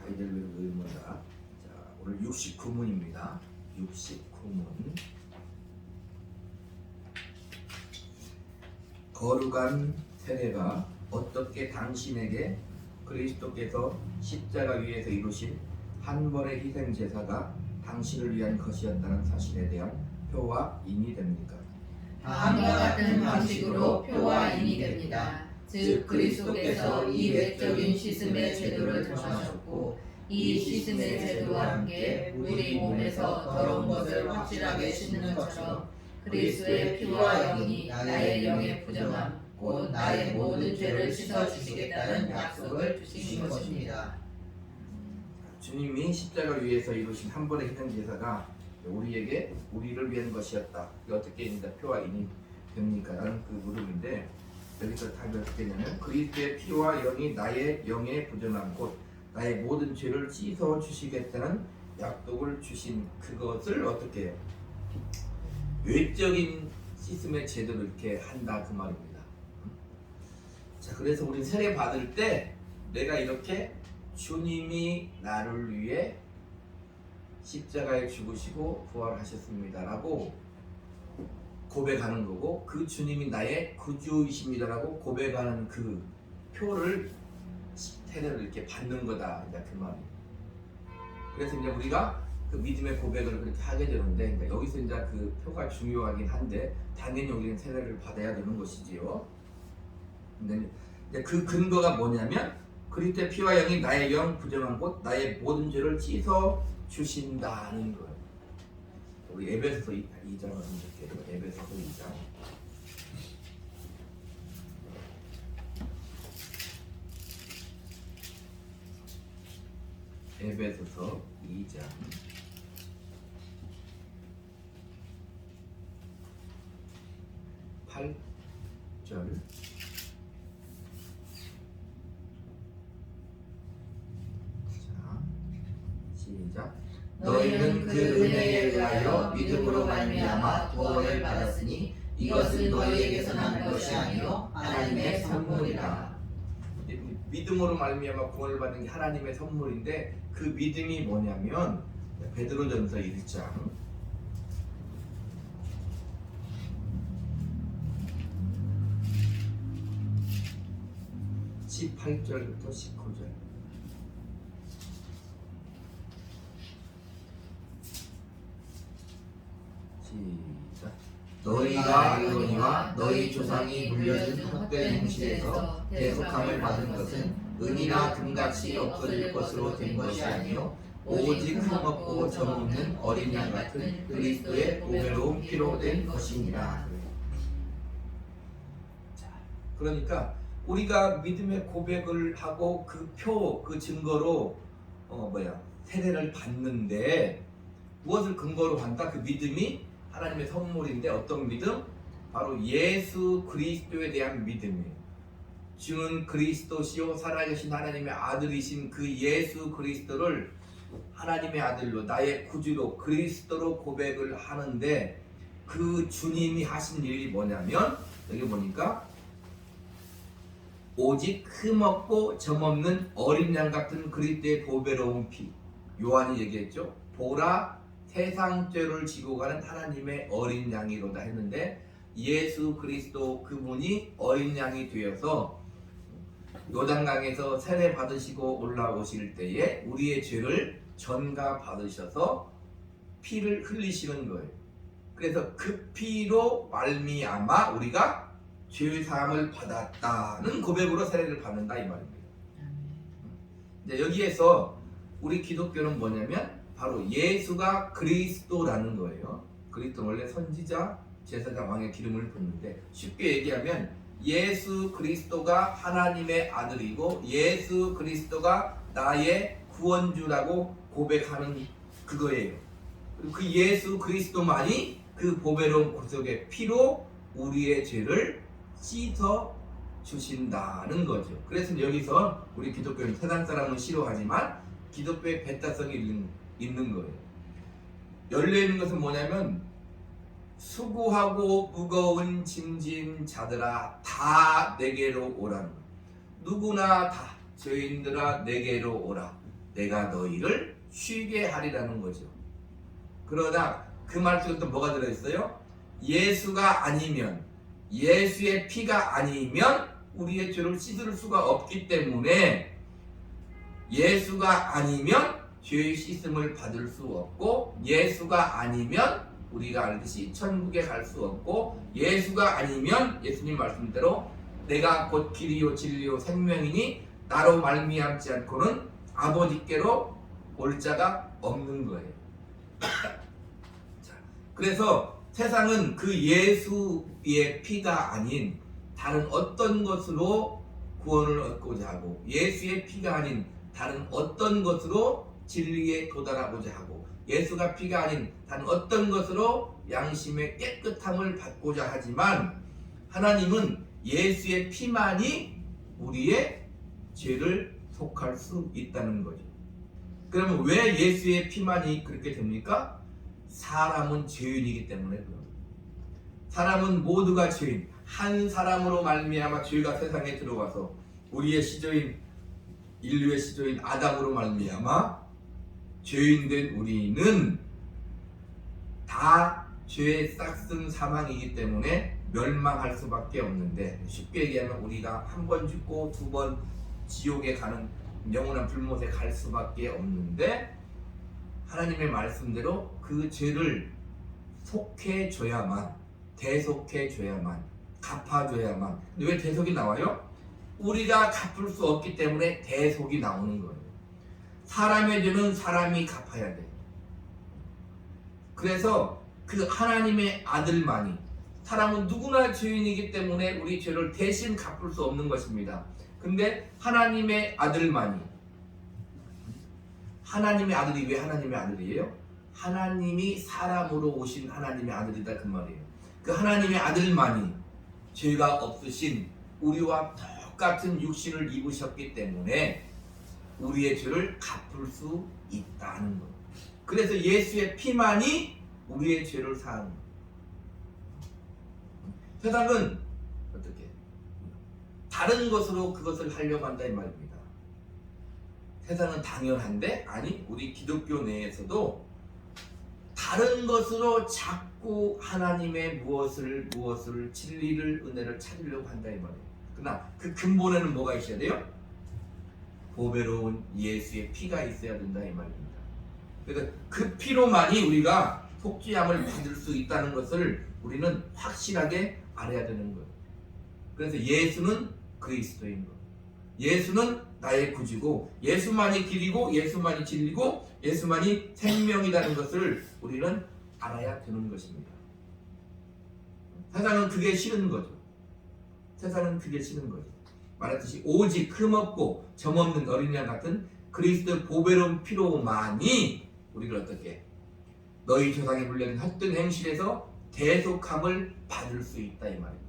아이들 의문사. 자, 오늘 69문입니다. 69문. 거룩한 세례가 어떻게 당신에게 그리스도께서 십자가 위에서 이루신 한 번의 희생 제사가 당신을 위한 것이었다는 사실에 대한 표와 인이 됩니까? 다음과 같은 방식으로 표와 인이 됩니다. 즉 그리스도께서 이 외적인 씻음의 제도를 정하셨고 이 씻음의 제도와 함께 우리 몸에서 더러운 것을 확실하게 씻는 것처럼 그리스도의 피와 영이 나의 영의 부정함 곧 나의 모든 죄를 씻어주시겠다는 약속을 주신 것입니다. 주님이 십자가 위에서 이루신 한 번의 희생 제사가 우리를 위한 것이었다. 이게 어떻게 이제 표와 인이 됩니까? 라는 그 물음인데, 여기서 답이 어떻게 되냐면 그리스도의 피와 영이 나의 영의 부정함 곧 나의 모든 죄를 씻어 주시겠다는 약속을 주신 그것을 어떻게 해요? 외적인 씻음의 제도를 이렇게 한다 그 말입니다. 자, 그래서 우리 세례 받을 때 내가 이렇게 주님이 나를 위해 십자가에 죽으시고 부활하셨습니다 라고 고백하는 거고, 그 주님이 나의 구주이십니다 라고 고백하는 그 표를 세례를 이렇게 받는 거다, 이제 그 말이에요. 그래서 이제 우리가 그 믿음의 고백을 그렇게 하게 되는데, 이제 여기서 이제 그 표가 중요하긴 한데 당연히 우리는 세례를 받아야 되는 것이지요. 근데 이제 그 근거가 뭐냐면 그리스도의 피와 영이 나의 영 부정한 곧 나의 모든 죄를 씻어 주신다는 거예요. 우리 에베소서 2장을 볼게요. 에베소서 2장. 에베소서 2장 8절. 시작. 너희는 그 은혜에 의하여 믿음으로 말미암아 구원을 받았으니 이것은 너희에게서 난 것이 아니요 하나님의 선물이라. 믿음으로 말미암아 구원을 받은 게 하나님의 선물인데, 그 믿음이 뭐냐면 베드로전서 1장 18절부터 19절. 시작. 너희가 이거니와 너희 조상이 물려준 헛된 행실에서 대속함을 받은 것은 은이나 금같이 없어질 것으로 된 것이 아니요 오직 흠없고 점없는 어린 양 같은 그리스도의 보배로운 피로 된 것입니다. 그러니까 우리가 믿음의 고백을 하고 그 표, 그 증거로 세례를 받는데 무엇을 근거로 한다? 그 믿음이 하나님의 선물인데, 어떤 믿음? 바로 예수 그리스도에 대한 믿음이에요. 주는 그리스도시요 살아계신 하나님의 아들이신 그 예수 그리스도를 하나님의 아들로 나의 구주로 그리스도로 고백을 하는데, 그 주님이 하신 일이 뭐냐면 여기 보니까 오직 흠없고 점없는 어린 양 같은 그리스도의 보배로운 피. 요한이 얘기했죠. 보라 세상 죄를 지고 가는 하나님의 어린 양이로다 했는데, 예수 그리스도 그분이 어린 양이 되어서 요단강에서 세례 받으시고 올라오실 때에 우리의 죄를 전가 받으셔서 피를 흘리시는 거예요. 그래서 그 피로 말미암아 우리가 죄 사함을 받았다는 고백으로 세례를 받는다 이 말입니다. 이제 여기에서 우리 기독교는 뭐냐면 바로 예수가 그리스도라는 거예요. 그리스도는 원래 선지자, 제사장, 왕의 기름을 붓는데, 쉽게 얘기하면 예수 그리스도가 하나님의 아들이고 예수 그리스도가 나의 구원주라고 고백하는 그거예요. 그리고 그 예수 그리스도만이 그 보배로운 구속의 피로 우리의 죄를 씻어 주신다는 거죠. 그래서 여기서 우리 기독교는 세상 사람은 싫어하지만 기독교의 배타성이 있는 거예요. 열려있는 것은 뭐냐면 수고하고 무거운 짐진 자들아 다 내게로 오라. 누구나 다 죄인들아 내게로 오라. 내가 너희를 쉬게 하리라는 거죠. 그러나 그 말씀에 또 뭐가 들어있어요? 예수가 아니면, 예수의 피가 아니면 우리의 죄를 씻을 수가 없기 때문에, 예수가 아니면 죄의 씻음을 받을 수 없고, 예수가 아니면 우리가 알듯이 천국에 갈 수 없고, 예수가 아니면 예수님 말씀대로 내가 곧 길이요 진리요 생명이니 나로 말미암지 않고는 아버지께로 올 자가 없는 거예요. 자, 그래서 세상은 그 예수의 피가 아닌 다른 어떤 것으로 구원을 얻고자 하고, 예수의 피가 아닌 다른 어떤 것으로 진리에 도달하고자 하고, 예수가 피가 아닌 다른 어떤 것으로 양심의 깨끗함을 받고자 하지만, 하나님은 예수의 피만이 우리의 죄를 속할 수 있다는 거죠. 그러면 왜 예수의 피만이 그렇게 됩니까? 사람은 죄인이기 때문에 그래요. 사람은 모두가 죄인, 한 사람으로 말미암아 죄가 세상에 들어와서 우리의 시조인, 인류의 시조인 아담으로 말미암아 죄인된 우리는 다 죄의 싹슨 사망이기 때문에 멸망할 수밖에 없는데, 쉽게 얘기하면 우리가 한 번 죽고 두 번 지옥에 가는 영원한 불못에 갈 수밖에 없는데, 하나님의 말씀대로 그 죄를 속해줘야만, 대속해줘야만, 갚아줘야만. 근데 왜 대속이 나와요? 우리가 갚을 수 없기 때문에 대속이 나오는 거예요. 사람의 죄는 사람이 갚아야 돼. 그래서 그 하나님의 아들만이, 사람은 누구나 죄인이기 때문에 우리 죄를 대신 갚을 수 없는 것입니다. 근데 하나님의 아들만이, 하나님의 아들이 왜 하나님의 아들이에요? 하나님이 사람으로 오신 하나님의 아들이다 그 말이에요. 그 하나님의 아들만이 죄가 없으신 우리와 똑같은 육신을 입으셨기 때문에 우리의 죄를 갚을 수 있다는 것. 그래서 예수의 피만이 우리의 죄를 사하는 것. 세상은 어떻게 다른 것으로 그것을 하려고 한다 이 말입니다. 세상은 당연한데, 아니 우리 기독교 내에서도 다른 것으로 자꾸 하나님의 무엇을 진리를, 은혜를 찾으려고 한다 이 말이에요. 그러나 그 근본에는 뭐가 있어야 돼요? 보배로운 예수의 피가 있어야 된다 이 말입니다. 그래서 그 피로만이 우리가 속죄함을 받을 수 있다는 것을 우리는 확실하게 알아야 되는 거예요. 그래서 예수는 그리스도인 것, 예수는 나의 구주고, 예수만이 길이고, 예수만이 진리고, 예수만이 생명이라는 것을 우리는 알아야 되는 것입니다. 세상은 그게 싫은 거죠. 세상은 그게 싫은 거죠. 말했듯이 오직 흠없고 점없는 어린 양 같은 그리스도의 보배로운 피로만이 우리를 어떻게 너희 조상이 물려진 헛된 행실에서 대속함을 받을 수 있다 이 말입니다.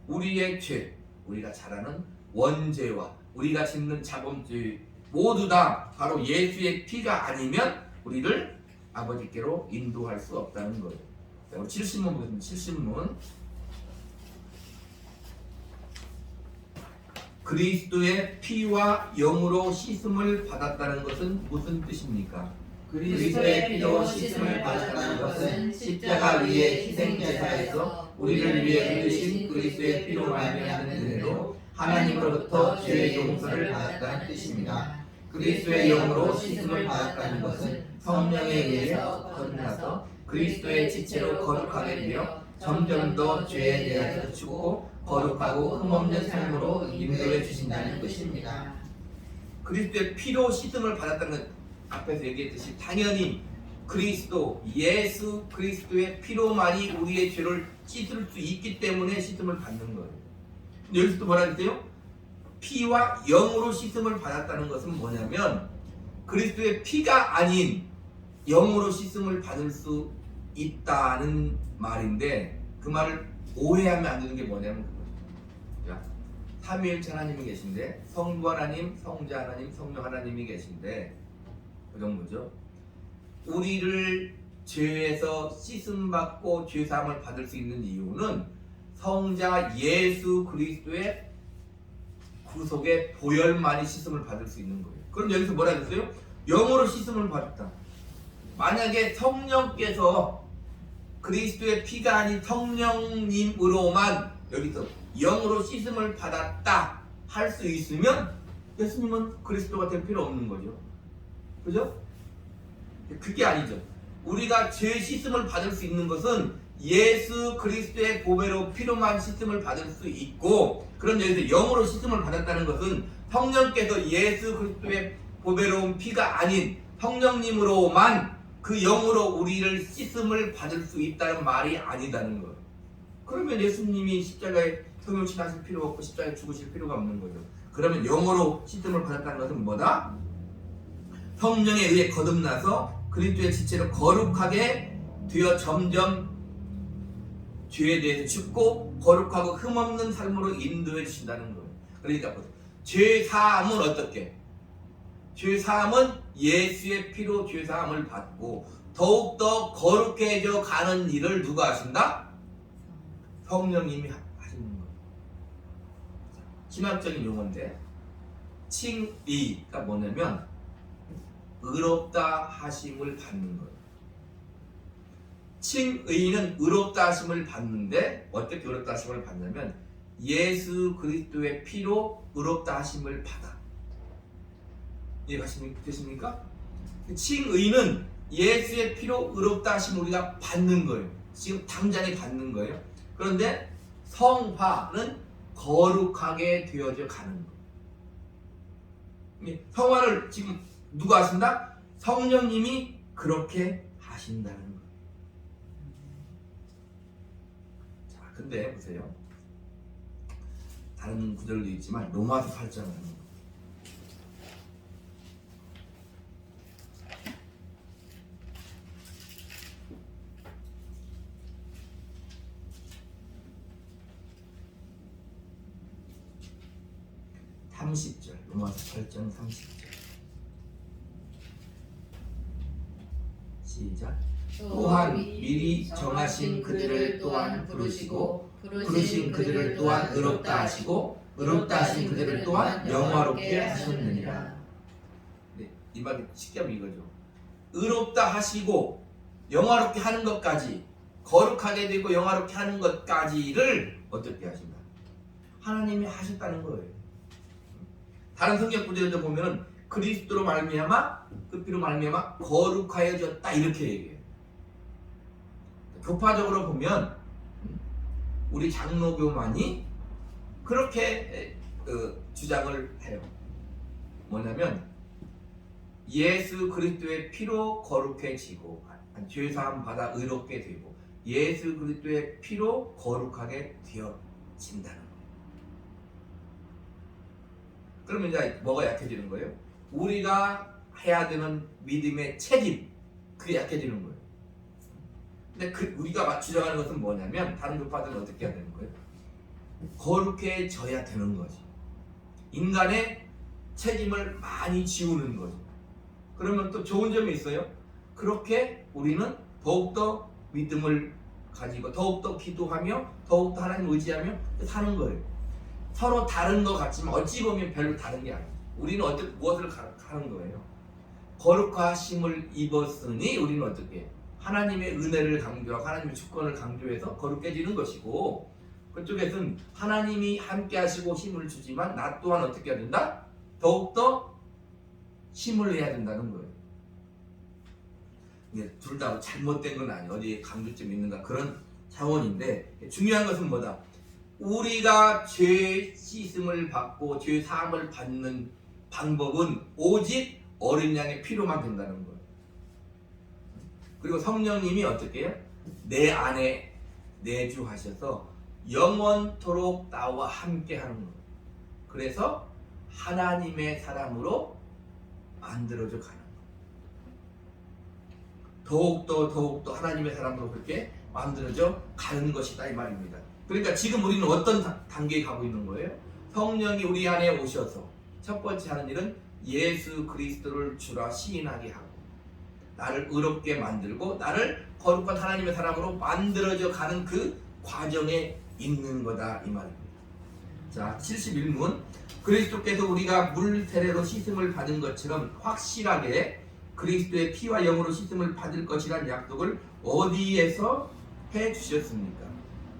우리의 죄, 우리가 잘 아는 원죄와 우리가 짓는 자범죄 모두 다 바로 예수의 피가 아니면 우리를 아버지께로 인도할 수 없다는 거예요. 자, 우리 70문 보겠습니다. 70문. 그리스도의 피와 영으로 씻음을 받았다는 것은 무슨 뜻입니까? 그리스도의 피로 씻음을 받았다는 것은 십자가 위에 희생제사에서 우리를 위해 흘리신 그리스도의 피로 말미암는 은혜로 하나님으로부터 죄의 용서를 받았다는 뜻입니다. 그리스도의 영으로 씻음을 받았다는 것은 성령에 의해서 거듭나서 그리스도의 지체로 거룩하게 되어 점점 더 죄에 대해서 죽고 거룩하고 흠없는 삶으로 인도해 주신다는 것입니다. 그리스도의 피로 씻음을 받았다는 건 앞에서 얘기했듯이 당연히 그리스도, 예수 그리스도의 피로만이 우리의 죄를 씻을 수 있기 때문에 씻음을 받는 거예요. 여기서 또 뭐라 그랬어요? 피와 영으로 씻음을 받았다는 것은 뭐냐면 그리스도의 피가 아닌 영으로 씻음을 받을 수 있다는 말인데, 그 말을 오해하면 안 되는 게 뭐냐면 그거죠. 삼위일체 하나님이 계신데, 성부 하나님, 성자 하나님, 성령 하나님이 계신데, 그 정도죠. 우리를 죄에서 씻음받고 죄사함을 받을 수 있는 이유는 성자 예수 그리스도의 구속의 보혈만이 씻음을 받을 수 있는 거예요. 그럼 여기서 뭐라 했어요? 영으로 씻음을 받았다. 만약에 성령께서 그리스도의 피가 아닌 성령님으로만 여기서 영으로 씻음을 받았다 할 수 있으면 예수님은 그리스도가 될 필요 없는 거죠. 그죠? 그게 아니죠. 우리가 죄 씻음을 받을 수 있는 것은 예수 그리스도의 보배로 피로만 씻음을 받을 수 있고, 그런 여기서 영으로 씻음을 받았다는 것은 성령께서 예수 그리스도의 보배로운 피가 아닌 성령님으로만 그 영으로 우리를 씻음을 받을 수 있다는 말이 아니다는 거예요. 그러면 예수님이 십자가에 성육신 하실 필요가 없고 십자가에 죽으실 필요가 없는 거죠. 그러면 영으로 씻음을 받았다는 것은 뭐다? 성령에 의해 거듭나서 그리스도의 지체로 거룩하게 되어 점점 죄에 대해서 죽고 거룩하고 흠없는 삶으로 인도해 주신다는 거예요. 그러니까 죄 사함은 어떻게? 죄 사함은 예수의 피로 죄 사함을 받고 더욱더 거룩해져 가는 일을 누가 하신다? 성령님이 하시는 거예요. 신학적인 용어인데 칭의가 뭐냐면 의롭다 하심을 받는 거예요. 칭의는 의롭다 하심을 받는데 어떻게 의롭다 하심을 받냐면 예수 그리스도의 피로 의롭다 하심을 받아. 이해가 되십니까? 칭의는 예수의 피로 의롭다 하심을 우리가 받는 거예요. 지금 당장에 받는 거예요. 그런데 성화는 거룩하게 되어져 가는 거예요. 성화를 지금 누가 하신다? 성령님이 그렇게 하신다는 거예요. 자, 근데 보세요. 다른 구절도 있지만 로마서 8장을 합니다. 로마서 8장 30절 시작. 또한 미리 정하신 그들을 또한 부르시고 부르신 그들을 또한 의롭다 하시고 의롭다 하신 그들을 또한 영화롭게 하셨느니라. 네, 이 말이 쉽게 하면 이거죠. 의롭다 하시고 영화롭게 하는 것까지, 거룩하게 되고 영화롭게 하는 것까지를 어떻게 하신다? 하나님이 하셨다는 거예요. 다른 성경 구절에도 보면은 그리스도로 말미암아 그 피로 말미암아 거룩하여졌다 이렇게 얘기해요. 교파적으로 보면 우리 장로교만이 그렇게 주장을 해요. 뭐냐면 예수 그리스도의 피로 거룩해지고 죄사함 받아 의롭게 되고 예수 그리스도의 피로 거룩하게 되어진다는 거예요. 그러면 이제 뭐가 약해지는 거예요? 우리가 해야 되는 믿음의 책임, 그게 약해지는 거예요. 근데 우리가 주장하는 것은 뭐냐면 다른 교파들은 어떻게 해야 되는 거예요? 거룩해져야 되는 거지. 인간의 책임을 많이 지우는 거죠. 그러면 또 좋은 점이 있어요. 그렇게 우리는 더욱더 믿음을 가지고 더욱더 기도하며 더욱더 하나님을 의지하며 사는 거예요. 서로 다른 것 같지만 어찌 보면 별로 다른 게 아니에요. 우리는 무엇을 하는 거예요? 거룩하심을 입었으니 우리는 어떻게 해요? 하나님의 은혜를 강조하고 하나님의 주권을 강조해서 거룩해지는 것이고, 그쪽에서는 하나님이 함께 하시고 힘을 주지만 나 또한 어떻게 해야 된다? 더욱더 힘을 내야 된다는 거예요. 둘 다 잘못된 건 아니에요. 어디에 강조점이 있는가 그런 차원인데, 중요한 것은 뭐다? 우리가 죄 씻음을 받고 죄 사함을 받는 방법은 오직 어린 양의 피로만 된다는 거예요. 그리고 성령님이 어떻게 해요? 내 안에 내주하셔서 영원토록 나와 함께 하는 거예요. 그래서 하나님의 사람으로 만들어져 가는 거예요. 더욱더 하나님의 사람으로 그렇게 만들어져 가는 것이다 이 말입니다. 그러니까 지금 우리는 어떤 단계에 가고 있는 거예요? 성령이 우리 안에 오셔서 첫 번째 하는 일은 예수 그리스도를 주라 시인하게 하고 나를 의롭게 만들고 나를 거룩한 하나님의 사람으로 만들어져 가는 그 과정에 있는 거다 이 말입니다. 자, 71문. 그리스도께서 우리가 물 세례로 씻음을 받은 것처럼 확실하게 그리스도의 피와 영으로 씻음을 받을 것이란 약속을 어디에서 해 주셨습니까?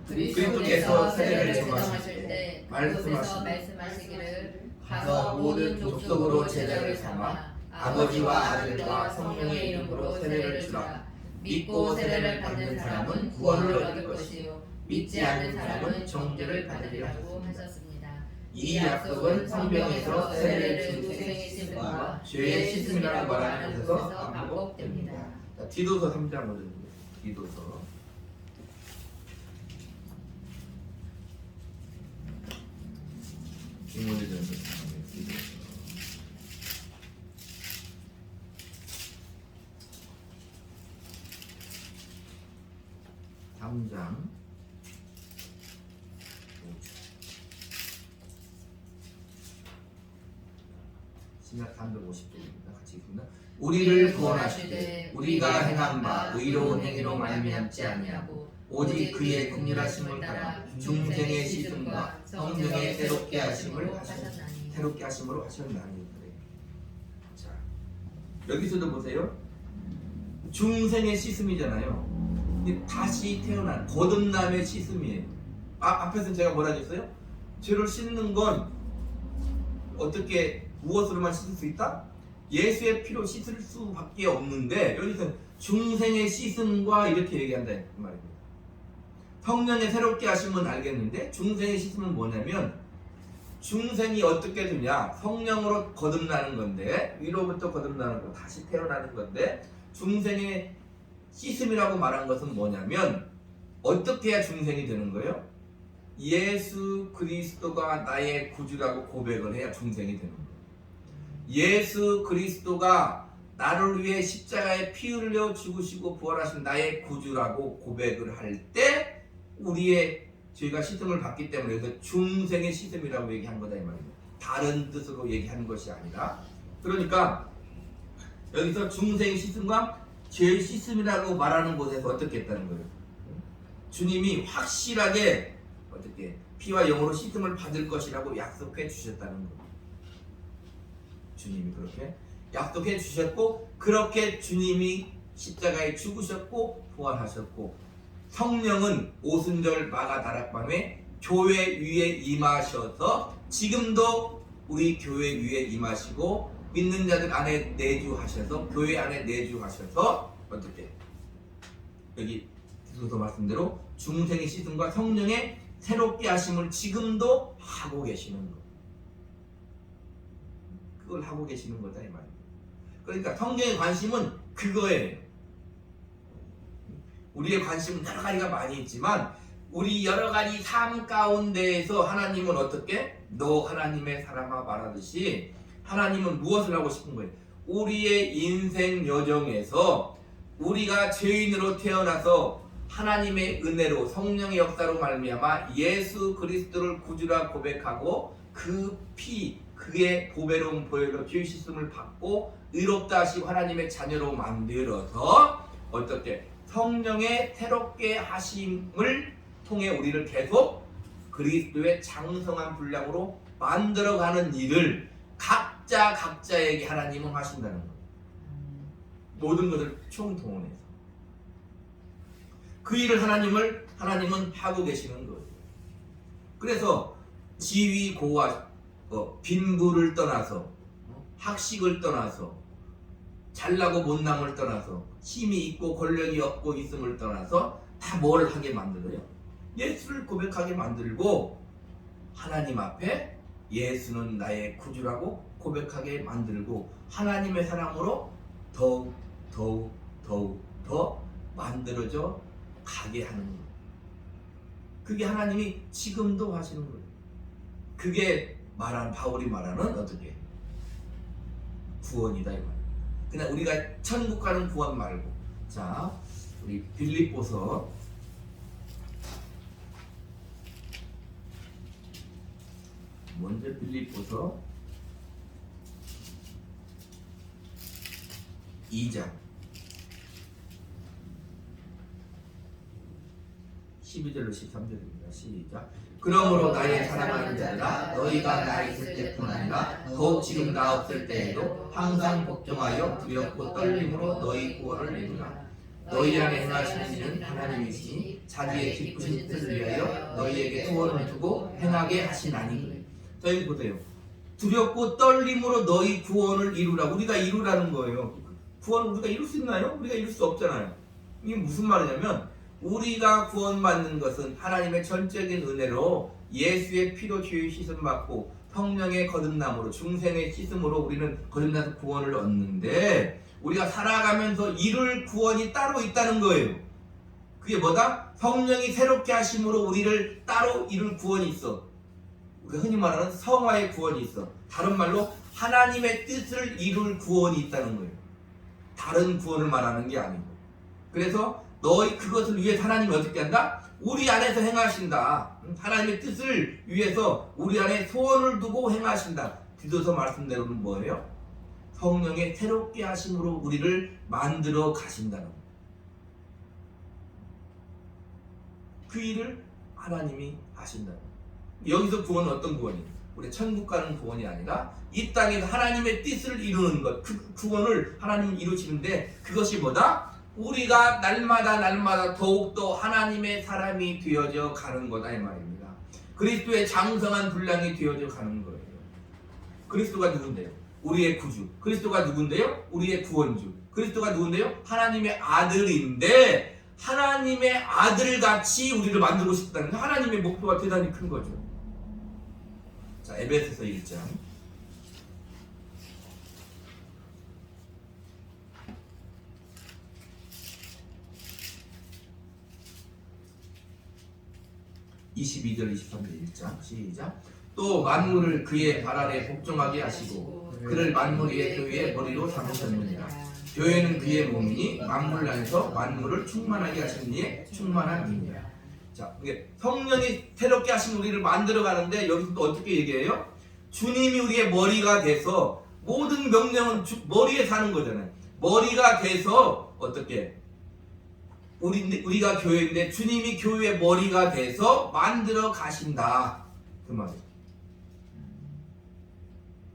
그리스도께서 세례를 제정하실 때 그곳에서 말씀하시기를 가서 모든 족속으로 제자를 삼아 아버지와 아들과 성령의 이름으로 세례를 주라. 믿고 세례를 받는 사람은 구원을 얻을 것이요 믿지 않는 사람은 정죄를 받으리라고 하셨습니다. 이 약속은 성경에서 세례를 중생의 씻음과 죄의 씻음이라고 말하는 곳에서 반복됩니다. 자, 디도서 3장을 디도서 디모데전서 디도서 3장 신약 350쪽입니다. 같이 읽습니다. 우리를 구원하시되 우리가 행한 바 의로운 행위로 말미암지 아니하고 오직 그의 긍휼하심을 따라 중생의 씻음과 성령의 새롭게 하심을 새롭게 하심으로 하셨나니. 자, 여기서도 보세요. 중생의 씻음이잖아요. 이게 다시 태어난 거듭남의 씻음이에요. 앞에서 제가 뭐라 했어요? 죄를 씻는 건 어떻게 무엇으로만 씻을 수 있다? 예수의 피로 씻을 수밖에 없는데 여기서 중생의 씻음과 이렇게 얘기한다 그 말입니다. 성령의 새롭게 하심은 알겠는데 중생의 씻음은 뭐냐면 중생이 어떻게 되냐? 성령으로 거듭나는 건데 위로부터 거듭나는 거 다시 태어나는 건데 중생의 씻음이라고 말한 것은 뭐냐면 어떻게 해야 중생이 되는 거예요? 예수 그리스도가 나의 구주라고 고백을 해야 중생이 되는 거예요. 예수 그리스도가 나를 위해 십자가에 피 흘려 죽으시고 부활하신 나의 구주라고 고백을 할 때 우리의 죄가 씻음을 받기 때문에 그래서 중생의 씻음이라고 얘기한 거다 이 말입니다. 다른 뜻으로 얘기하는 것이 아니라 그러니까 여기서 중생의 씻음과 죄의 씻음이라고 말하는 곳에서 어떻게 했다는 거예요? 주님이 확실하게 어떻게 피와 영으로 씻음을 받을 것이라고 약속해 주셨다는 거예요. 주님이 그렇게 약속해 주셨고 그렇게 주님이 십자가에 죽으셨고 부활하셨고 성령은 오순절 마가다락방에 교회 위에 임하셔서 지금도 우리 교회 위에 임하시고 믿는 자들 안에 내주하셔서 교회 안에 내주하셔서 어떻게 여기 디도서 말씀대로 중생의 씻음과 성령의 새롭게 하심을 지금도 하고 계시는 거. 그걸 하고 계시는 거다 이 말입니다. 그러니까 성경의 관심은 그거예요. 우리의 관심은 여러 가지가 많이 있지만 우리 여러 가지 삶 가운데에서 하나님은 어떻게? 너 하나님의 사람아 말하듯이 하나님은 무엇을 하고 싶은 거예요? 우리의 인생 여정에서 우리가 죄인으로 태어나서 하나님의 은혜로 성령의 역사로 말미암아 예수 그리스도를 구주라 고백하고 그 피 그의 보배로운 보혈로 죄 씻음을 받고 의롭다 하시고 하나님의 자녀로 만들어서 어떻게 성령의 새롭게 하심을 통해 우리를 계속 그리스도의 장성한 분량으로 만들어가는 일을 각자에게 하나님은 하신다는 거예요. 모든 것을 총동원해서 그 일을 하나님은 하고 계시는 거예요. 그래서 지위 고와 빈부를 떠나서 학식을 떠나서 잘나고 못남을 떠나서 힘이 있고 권력이 없고 있음을 떠나서 다 뭘 하게 만들어요? 예수를 고백하게 만들고 하나님 앞에 예수는 나의 구주라고 고백하게 만들고 하나님의 사랑으로 더욱 더 만들어져 가게 하는 거예요. 그게 하나님이 지금도 하시는 거예요. 그게 바울이 말하는 어떻게 구원이다 이 말이에요. 그냥 우리가 천국 가는 구원 말고 자 우리 빌립보서 먼저 빌립보서 2장 12절로 13절입니다. 시작. 그러므로 나의 사랑하는 자들아 너희가 나 있을 때뿐 아니라 더욱 지금 나 없을 때에도 항상 복종하여 두렵고 떨림으로 너희 구원을 이루라. 너희 안에 행하시는 이는 하나님이시니 자기의 기쁘신 뜻을 위하여 너희에게 소원을 두고 행하게 하시나니. 자, 여기 보세요. 두렵고 떨림으로 너희 구원을 이루라. 우리가 이루라는 거예요. 구원을 우리가 이룰 수 있나요? 우리가 이룰 수 없잖아요. 이게 무슨 말이냐면 우리가 구원받는 것은 하나님의 전적인 은혜로 예수의 피로 죄의 씻음 받고 성령의 거듭남으로 중생의 씻음으로 우리는 거듭나서 구원을 얻는데 우리가 살아가면서 이룰 구원이 따로 있다는 거예요. 그게 뭐다? 성령이 새롭게 하심으로 우리를 따로 이룰 구원이 있어. 우리가 흔히 말하는 성화의 구원이 있어. 다른 말로 하나님의 뜻을 이룰 구원이 있다는 거예요. 다른 구원을 말하는 게 아니고. 그래서 너희 그것을 위해서 하나님이 어떻게 한다? 우리 안에서 행하신다. 하나님의 뜻을 위해서 우리 안에 소원을 두고 행하신다. 뒤져서 말씀대로는 뭐예요? 성령의 새롭게 하심으로 우리를 만들어 가신다는 거예요. 그 일을 하나님이 하신다는 거예요. 여기서 구원은 어떤 구원이에요? 우리 천국 가는 구원이 아니라 이 땅에서 하나님의 뜻을 이루는 것, 그 구원을 하나님이 이루시는데 그것이 뭐다? 우리가 날마다 더욱더 하나님의 사람이 되어져 가는 거다 이 말입니다. 그리스도의 장성한 분량이 되어져 가는 거예요. 그리스도가 누군데요? 우리의 구주. 그리스도가 누군데요? 우리의 구원주. 그리스도가 누군데요? 하나님의 아들인데 하나님의 아들같이 우리를 만들고 싶다는 게 하나님의 목표가 대단히 큰 거죠. 자, 에베소서 1장 22절 23절 1장 시작. 또 만물을 그의 발 아래 복종하게 하시고 그를 만물 위의 교회의 머리로 삼으셨느니라. 교회는 그의 몸이니 만물 안에서 만물을 충만하게 하신 이의 충만한 힘이라. 자, 이게 성령이 새롭게 하신 우리를 만들어 가는데 여기서 또 어떻게 얘기해요? 주님이 우리의 머리가 돼서 모든 명령은 머리에 사는 거잖아요. 머리가 돼서 어떻게? 우리가 교회인데 주님이 교회의 머리가 돼서 만들어 가신다. 그 말이에요.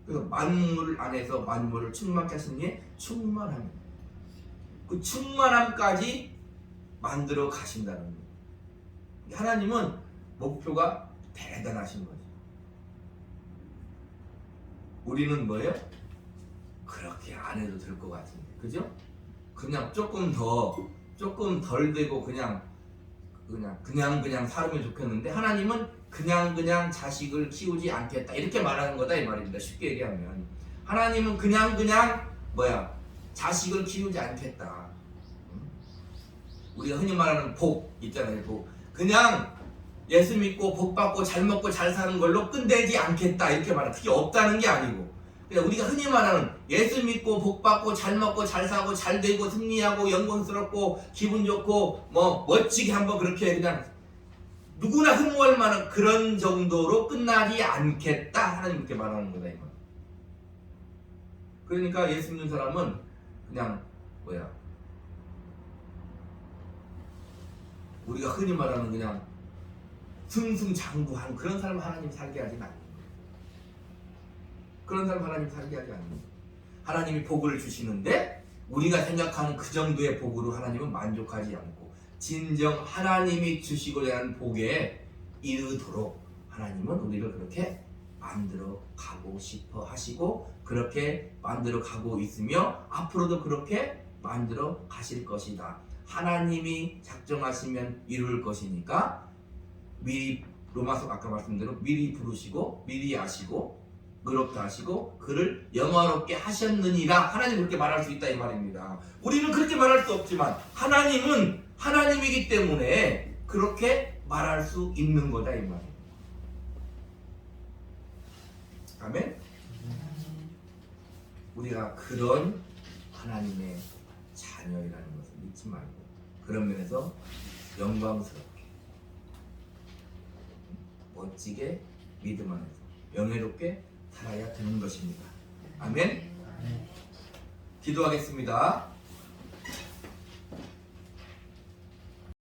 그래서 만물 안에서 만물을 충만케 하신 이의 충만함. 그 충만함까지 만들어 가신다는 거예요. 하나님은 목표가 대단하신 거죠. 우리는 뭐예요? 그렇게 안 해도 될 것 같은데, 그죠? 그냥 조금 덜 되고 그냥 살면 좋겠는데 하나님은 그냥 자식을 키우지 않겠다 이렇게 말하는 거다 이 말입니다. 쉽게 얘기하면 하나님은 그냥 자식을 키우지 않겠다. 우리가 흔히 말하는 복 있잖아요. 복. 그냥 예수 믿고 복 받고 잘 먹고 잘 사는 걸로 끝내지 않겠다 이렇게 말하는. 그게 없다는 게 아니고 그냥 우리가 흔히 말하는 예수 믿고 복 받고 잘 먹고 잘 사고 잘 되고 승리하고 영광스럽고 기분 좋고 뭐 멋지게 한번 그렇게 그냥 누구나 흠모할 만한 그런 정도로 끝나지 않겠다 하나님 그렇게 말하는 거다 이 말. 그러니까 예수 믿는 사람은 그냥 우리가 흔히 말하는 그냥 승승장구한 그런 사람 하나님 살게 하진 않는 거예요. 그런 사람 하나님 살게 하지 않는 거예요. 하나님이 복을 주시는데 우리가 생각하는 그 정도의 복으로 하나님은 만족하지 않고 진정 하나님이 주시고자 하는 복에 이르도록 하나님은 우리를 그렇게 만들어 가고 싶어 하시고 그렇게 만들어 가고 있으며 앞으로도 그렇게 만들어 가실 것이다. 하나님이 작정하시면 이룰 것이니까 미리 로마서 아까 말씀대로 미리 부르시고 미리 아시고 의롭다 하시고 그를 영화롭게 하셨느니라 하나님 그렇게 말할 수 있다 이 말입니다. 우리는 그렇게 말할 수 없지만 하나님은 하나님이기 때문에 그렇게 말할 수 있는 거다 이 말이에요. 아멘. 우리가 그런 하나님의 자녀이라는 것을 잊지 말고 그런 면에서 영광스럽게 멋지게 믿음 안에서 명예롭게 살아야 되는 것입니다. 아멘. 기도하겠습니다.